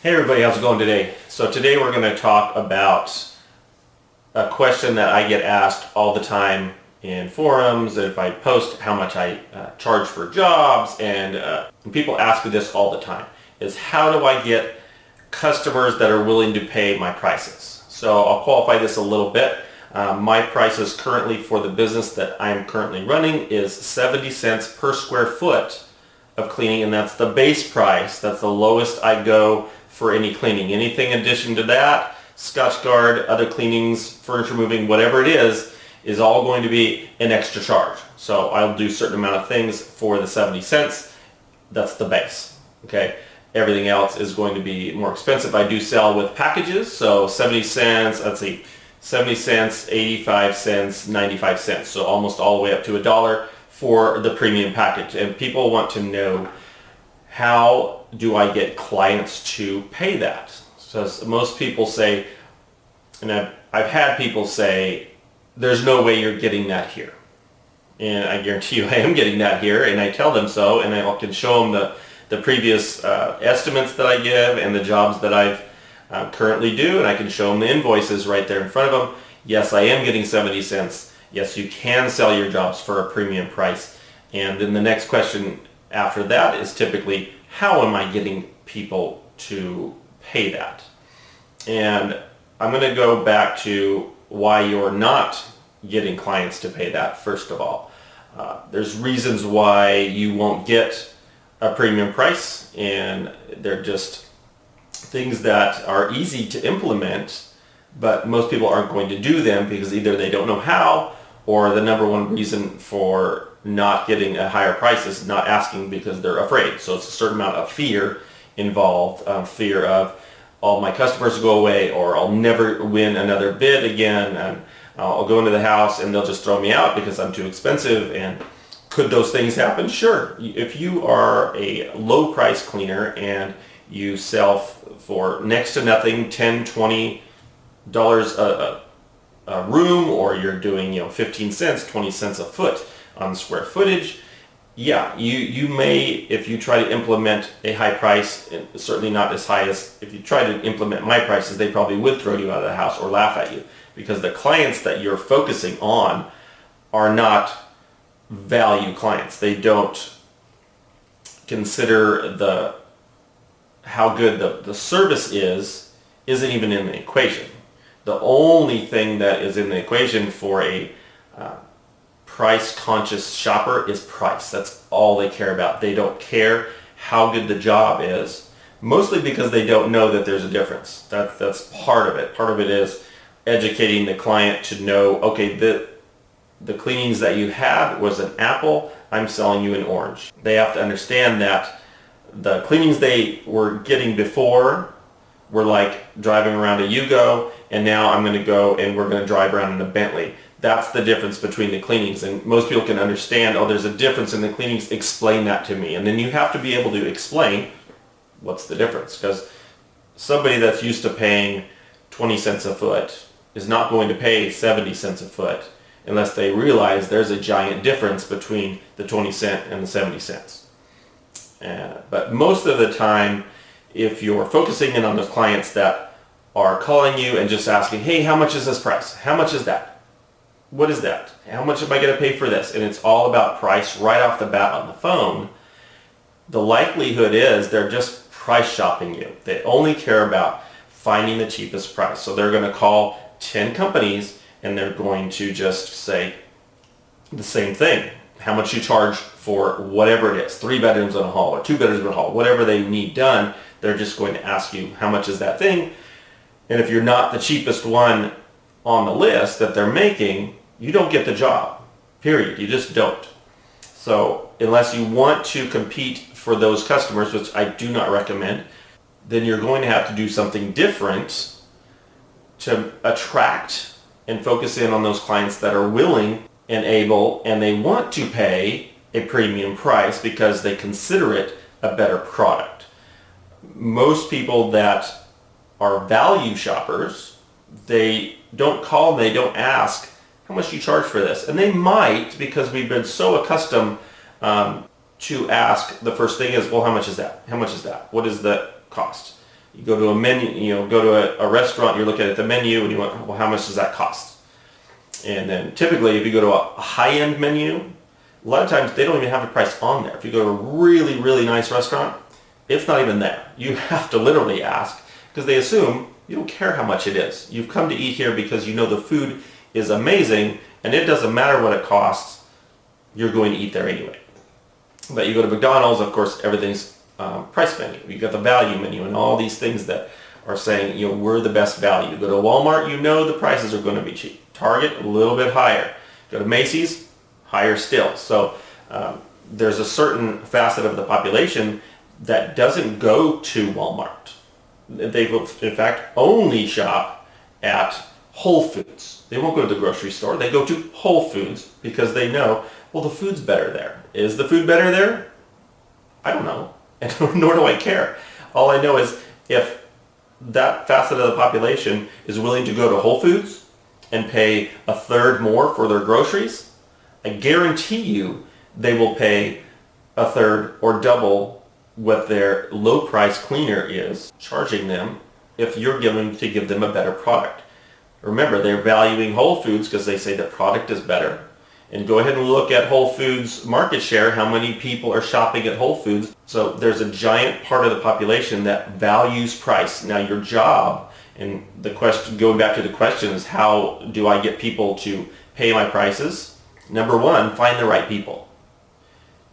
Hey everybody, how's it going today? So today we're going to talk about a question that I get asked all the time in forums, if I post how much I charge for jobs, and people ask me this all the time, is how do I get customers that are willing to pay my prices? So I'll qualify this a little bit. My prices currently for the business that I'm currently running is 70 cents per square foot of cleaning, and that's the base price. That's the lowest I go for any cleaning. Anything in addition to that, Scotchgard, other cleanings, furniture moving, whatever it is all going to be an extra charge. So I'll do a certain amount of things for the 70 cents. That's the base. Okay. Everything else is going to be more expensive. I do sell with packages, so 70 cents, let's see, 70 cents, 85 cents, 95 cents. So almost all the way up to $1 for the premium package. And people want to know, how do I get clients to pay that? So most people say, and I've had people say, there's no way you're getting that here. And I guarantee you I am getting that here, and I tell them so, and I can show them the previous estimates that I give and the jobs that I've currently do, and I can show them the invoices right there in front of them. Yes, I am getting 70 cents. Yes, you can sell your jobs for a premium price. And then the next question after that is typically, how am I getting people to pay that? And I'm going to go back to why you're not getting clients to pay that, first of all. There's reasons why you won't get a premium price, and they're just things that are easy to implement, but most people aren't going to do them because either they don't know how, or the number one reason for not getting a higher price is not asking because they're afraid. So it's a certain amount of fear involved, fear of all my customers go away, or I'll never win another bid again, and I'll go into the house and they'll just throw me out because I'm too expensive. And could those things happen? Sure. If you are a low price cleaner and you sell for next to nothing, $10, $20 a room, or you're doing 15 cents, 20 cents a foot on square footage, yeah, you may, if you try to implement a high price, certainly not as high as if you try to implement my prices, they probably would throw you out of the house or laugh at you, because the clients that you're focusing on are not value clients. They don't consider how good the service isn't even in the equation. The only thing that is in the equation for a price-conscious shopper is price. That's all they care about. They don't care how good the job is, mostly because they don't know that there's a difference. That's part of it. Part of it is educating the client to know, okay, the cleanings that you had was an apple, I'm selling you an orange. They have to understand that the cleanings they were getting before were like driving around a Yugo, and now I'm going to go and we're going to drive around in a Bentley. That's the difference between the cleanings, and most people can understand, oh, there's a difference in the cleanings, explain that to me. And then you have to be able to explain what's the difference, because somebody that's used to paying 20 cents a foot is not going to pay 70 cents a foot unless they realize there's a giant difference between the 20 cent and the 70 cents. But most of the time, if you're focusing in on those clients that are calling you and just asking, hey, how much is this price? How much is that? What is that? How much am I going to pay for this? And it's all about price right off the bat on the phone. The likelihood is they're just price shopping you. They only care about finding the cheapest price. So they're going to call 10 companies and they're going to just say the same thing. How much you charge for whatever it is, 3 bedrooms in a hall or 2 bedrooms in a hall, whatever they need done, they're just going to ask you, how much is that thing? And if you're not the cheapest one on the list that they're making, you don't get the job, period. You just don't. So unless you want to compete for those customers, which I do not recommend, then you're going to have to do something different to attract and focus in on those clients that are willing and able, and they want to pay a premium price because they consider it a better product. Most people that are value shoppers, they don't call, they don't ask, how much do you charge for this? And they might, because we've been so accustomed to ask, the first thing is, well, how much is that? How much is that? What is the cost? You go to a menu, go to a restaurant, you're looking at the menu and you want, well, how much does that cost? And then typically if you go to a high-end menu, a lot of times they don't even have a price on there. If you go to a really, really nice restaurant, it's not even there. You have to literally ask because they assume you don't care how much it is. You've come to eat here because you know the food is amazing and it doesn't matter what it costs, you're going to eat there anyway. But you go to McDonald's, of course, everything's price menu. You got the value menu and all these things that are saying, we're the best value. You go to Walmart, the prices are going to be cheap. Target, a little bit higher. Go to Macy's, higher still. So there's a certain facet of the population that doesn't go to Walmart. They will, in fact, only shop at Whole Foods. They won't go to the grocery store. They go to Whole Foods because they know, well, the food's better there. Is the food better there? I don't know, and nor do I care. All I know is if that facet of the population is willing to go to Whole Foods and pay a third more for their groceries, I guarantee you they will pay a third or double what their low price cleaner is charging them if you're going to give them a better product. Remember, they're valuing Whole Foods because they say the product is better. And go ahead and look at Whole Foods market share, how many people are shopping at Whole Foods. So there's a giant part of the population that values price. Now your job, and the question, going back to the question, is how do I get people to pay my prices? Number one, find the right people.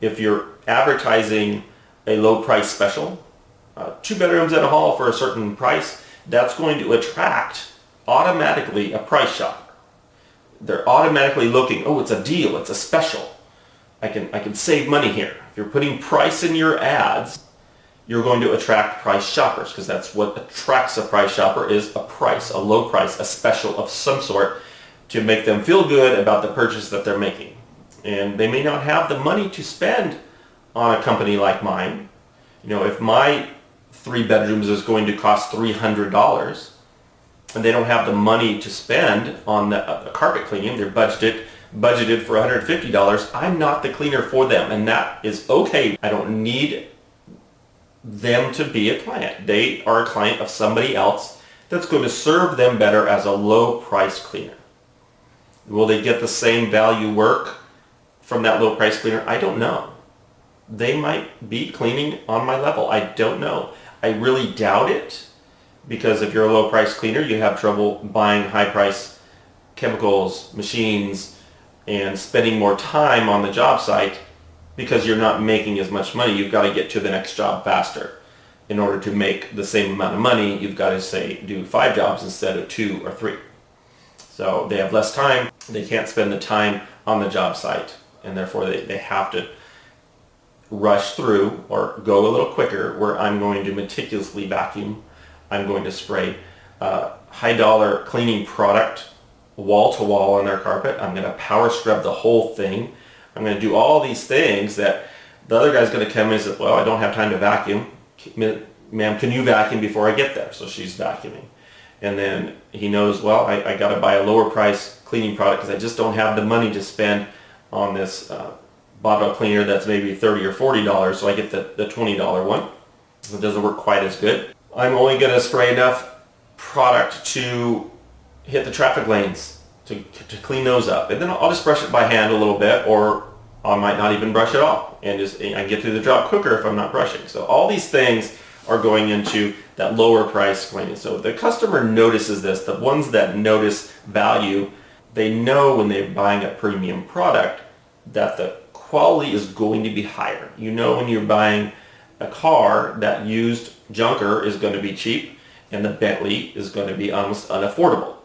If you're advertising a low price special, 2 bedrooms and a hall for a certain price, that's going to attract automatically a price shopper. They're automatically looking, oh, it's a deal, it's a special. I can save money here. If you're putting price in your ads, you're going to attract price shoppers because that's what attracts a price shopper is a price, a low price, a special of some sort to make them feel good about the purchase that they're making. And they may not have the money to spend on a company like mine. If my 3 bedrooms is going to cost $300 and they don't have the money to spend on the carpet cleaning, they're budgeted for $150, I'm not the cleaner for them, and that is okay. I don't need them to be a client. They are a client of somebody else that's going to serve them better as a low price cleaner. Will they get the same value work from that low price cleaner? I don't know. They might be cleaning on my level. I don't know. I really doubt it because if you're a low price cleaner, you have trouble buying high price chemicals, machines, and spending more time on the job site because you're not making as much money. You've got to get to the next job faster. In order to make the same amount of money, you've got to say do 5 jobs instead of 2 or 3. So they have less time. They can't spend the time on the job site, and therefore they have to rush through or go a little quicker where I'm going to meticulously vacuum. I'm going to spray high dollar cleaning product wall to wall on their carpet. I'm going to power scrub the whole thing. I'm going to do all these things that the other guy's going to come in and say, well, I don't have time to vacuum. Ma'am, can you vacuum before I get there? So she's vacuuming. And then he knows, well, I got to buy a lower price cleaning product because I just don't have the money to spend on this bottle cleaner that's maybe $30 or $40, so I get the $20 one. It doesn't work quite as good. I'm only going to spray enough product to hit the traffic lanes, to clean those up. And then I'll just brush it by hand a little bit, or I might not even brush it all. And I get through the job quicker if I'm not brushing. So all these things are going into that lower price cleaning. So the customer notices this. The ones that notice value, they know when they're buying a premium product that the quality is going to be higher. You know when you're buying a car, that used junker is going to be cheap and the Bentley is going to be almost unaffordable.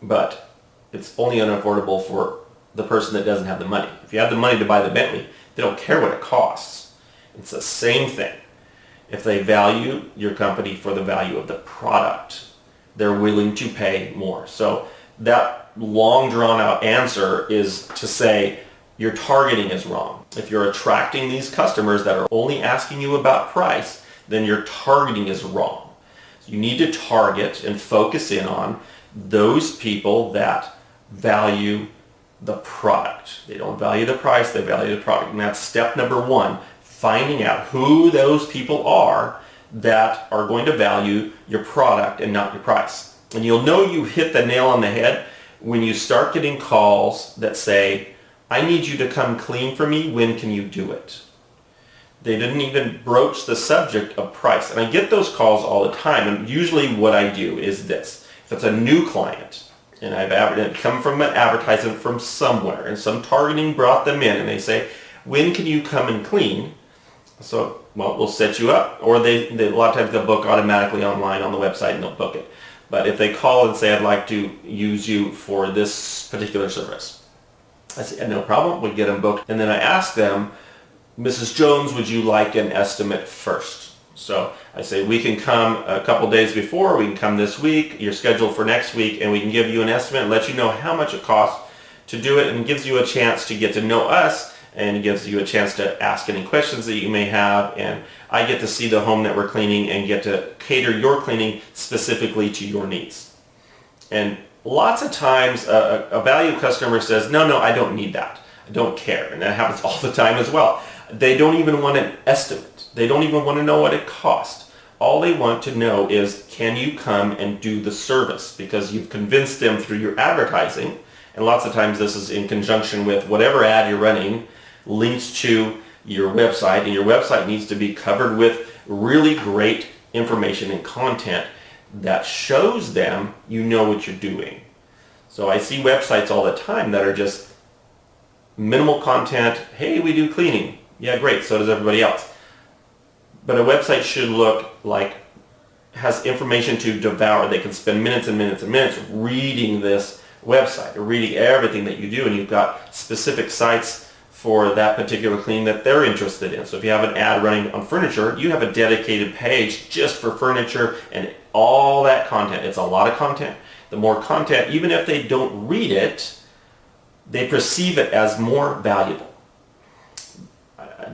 But it's only unaffordable for the person that doesn't have the money. If you have the money to buy the Bentley, they don't care what it costs. It's the same thing. If they value your company for the value of the product, they're willing to pay more. So that long drawn out answer is to say your targeting is wrong. If you're attracting these customers that are only asking you about price, then your targeting is wrong. So you need to target and focus in on those people that value the product. They don't value the price, they value the product. And that's step number 1, finding out who those people are that are going to value your product and not your price. And you'll know you hit the nail on the head when you start getting calls that say, I need you to come clean for me, when can you do it? They didn't even broach the subject of price. And I get those calls all the time, and usually what I do is this. If it's a new client, and I've come from an advertisement from somewhere, and some targeting brought them in, and they say, when can you come and clean? So, well, we'll set you up, or they a lot of times they'll book automatically online on the website and they'll book it. But if they call and say, I'd like to use you for this particular service, I say, no problem, we get them booked. And then I ask them, Mrs. Jones, would you like an estimate first? So I say, we can come a couple days before, we can come this week, you're scheduled for next week, and we can give you an estimate and let you know how much it costs to do it, and gives you a chance to get to know us, and it gives you a chance to ask any questions that you may have, and I get to see the home that we're cleaning and get to cater your cleaning specifically to your needs. And lots of times a value customer says, no, I don't need that. I don't care. And that happens all the time as well. They don't even want an estimate. They don't even want to know what it costs. All they want to know is, can you come and do the service? Because you've convinced them through your advertising, and lots of times this is in conjunction with whatever ad you're running, links to your website, and your website needs to be covered with really great information and content that shows them you know what you're doing. So I see websites all the time that are just minimal content. Hey, we do cleaning. Yeah, great. So does everybody else. But a website should look like has information to devour. They can spend minutes and minutes and minutes reading this website, or reading everything that you do, and you've got specific sites for that particular clean that they're interested in. So if you have an ad running on furniture, you have a dedicated page just for furniture and all that content. It's a lot of content. The more content, even if they don't read it, they perceive it as more valuable.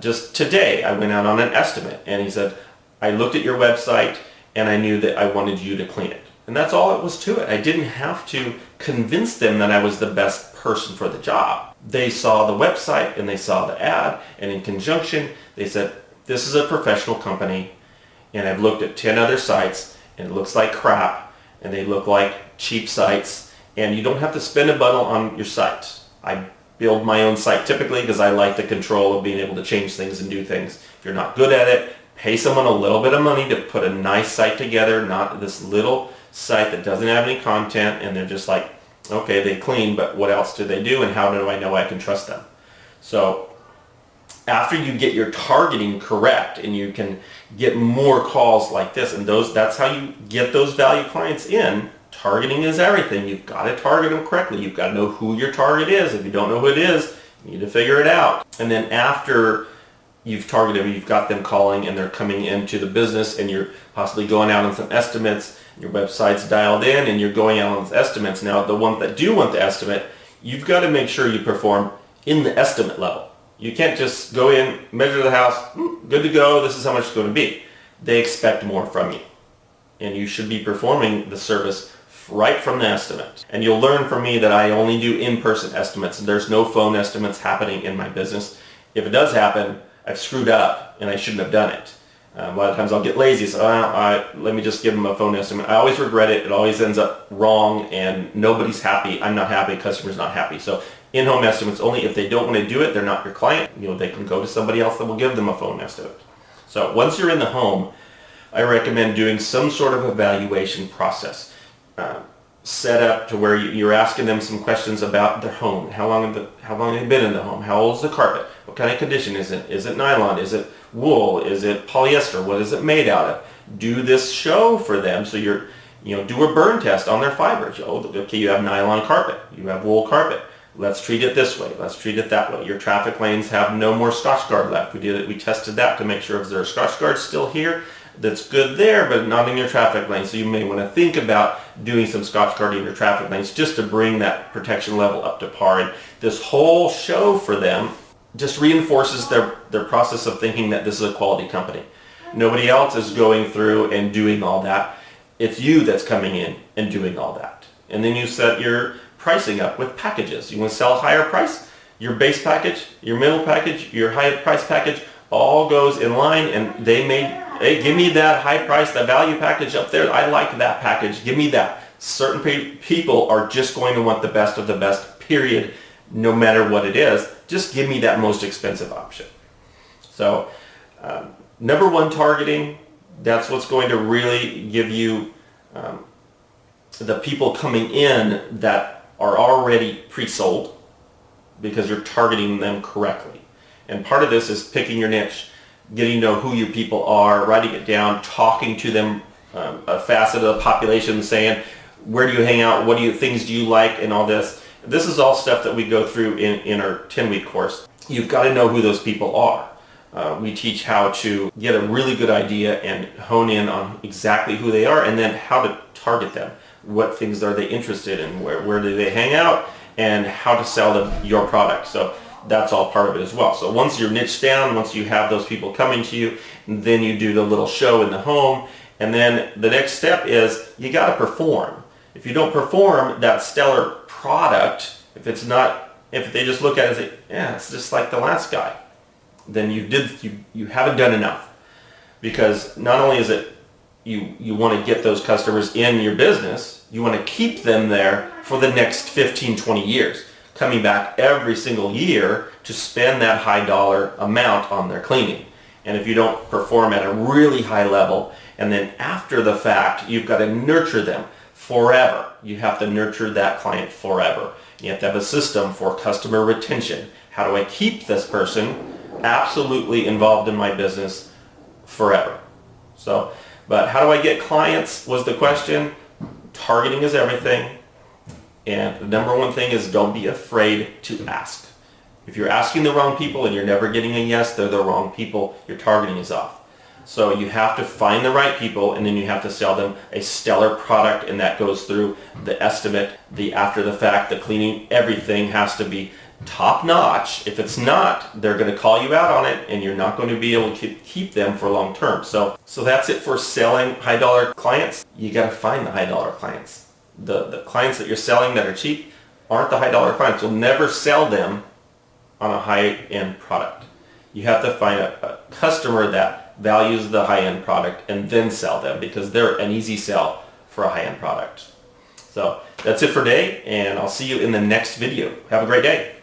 Just today, I went out on an estimate, and he said, I looked at your website and I knew that I wanted you to clean it. And that's all it was to it. I didn't have to convince them that I was the best person for the job. They saw the website and they saw the ad, and in conjunction, they said, this is a professional company, and I've looked at 10 other sites, and it looks like crap, and they look like cheap sites, and you don't have to spend a bundle on your site. I build my own site typically because I like the control of being able to change things and do things. If you're not good at it, pay someone a little bit of money to put a nice site together, not this little site that doesn't have any content, and they're just like, okay, they clean, but what else do they do, and how do I know I can trust them? So after you get your targeting correct, and you can get more calls like this, and that's how you get those value clients in. Targeting is everything. You've got to target them correctly. You've got to know who your target is. If you don't know who it is, you need to figure it out. And then after you've targeted them, you've got them calling and they're coming into the business, and you're possibly going out on some estimates, your website's dialed in, and you're going out on those estimates. Now, the ones that do want the estimate, you've got to make sure you perform in the estimate level. You can't just go in, measure the house, good to go, this is how much it's going to be. They expect more from you, and you should be performing the service right from the estimate. And you'll learn from me that I only do in-person estimates. There's no phone estimates happening in my business. If it does happen, I've screwed up and I shouldn't have done it. A lot of times I'll get lazy, so let me just give them a phone estimate. I always regret it. It always ends up wrong, and nobody's happy. I'm not happy. Customer's not happy. So in-home estimates only. If they don't want to do it, they're not your client. They can go to somebody else that will give them a phone estimate. So once you're in the home, I recommend doing some sort of evaluation process. Set up to where you're asking them some questions about their home. How long have they been in the home? How old is the carpet? What kind of condition is it? Is it nylon? Is it wool? Is it polyester? What is it made out of? Do this show for them. So do a burn test on their fibers. Okay, you have nylon carpet. You have wool carpet. Let's treat it this way. Let's treat it that way. Your traffic lanes have no more Scotchgard left. We tested that to make sure if there's Scotchgard still here, that's good there, but not in your traffic lane. So you may want to think about doing some Scotchgard in your traffic lanes just to bring that protection level up to par. And this whole show for them just reinforces their process of thinking that this is a quality company. Nobody else is going through and doing all that. It's you that's coming in and doing all that. And then you set your pricing up with packages. You want to sell a higher price? Your base package, your middle package, your high price package all goes in line, and they may Hey, give me that high price, that value package up there. I like that package. Give me that. Certain people are just going to want the best of the best, period, no matter what it is. Just give me that most expensive option. So, number one, targeting. That's what's going to really give you the people coming in that are already pre-sold, because you're targeting them correctly. And part of this is picking your niche, getting to know who your people are, writing it down, talking to them, a facet of the population, saying, where do you hang out, things do you like, and all this. This is all stuff that we go through in our 10-week course. You've got to know who those people are. We teach how to get a really good idea and hone in on exactly who they are, and then how to target them. What things are they interested in? Where do they hang out? And how to sell them your product. So that's all part of it as well. So once you're niched down, once you have those people coming to you, then you do the little show in the home. And then the next step is you got to perform. If you don't perform that stellar product, if they just look at it and say, yeah, it's just like the last guy, then you haven't done enough. Because not only is it you want to get those customers in your business, you want to keep them there for the next 15, 20 years, coming back every single year to spend that high dollar amount on their cleaning. And if you don't perform at a really high level, and then after the fact, you've got to nurture them forever. You have to nurture that client forever. You have to have a system for customer retention. How do I keep this person absolutely involved in my business forever? So, but how do I get clients was the question. Targeting is everything. And the number one thing is, don't be afraid to ask. If you're asking the wrong people and you're never getting a yes, they're the wrong people. Your targeting is off. So you have to find the right people, and then you have to sell them a stellar product, and that goes through the estimate, the after the fact, the cleaning. Everything has to be top notch. If it's not, they're going to call you out on it, and you're not going to be able to keep them for long term. So that's it for selling high dollar clients. You got to find the high dollar clients. The clients that you're selling that are cheap aren't the high dollar clients. You'll never sell them on a high end product. You have to find a customer that values the high end product and then sell them, because they're an easy sell for a high end product. So that's it for today, and I'll see you in the next video. Have a great day.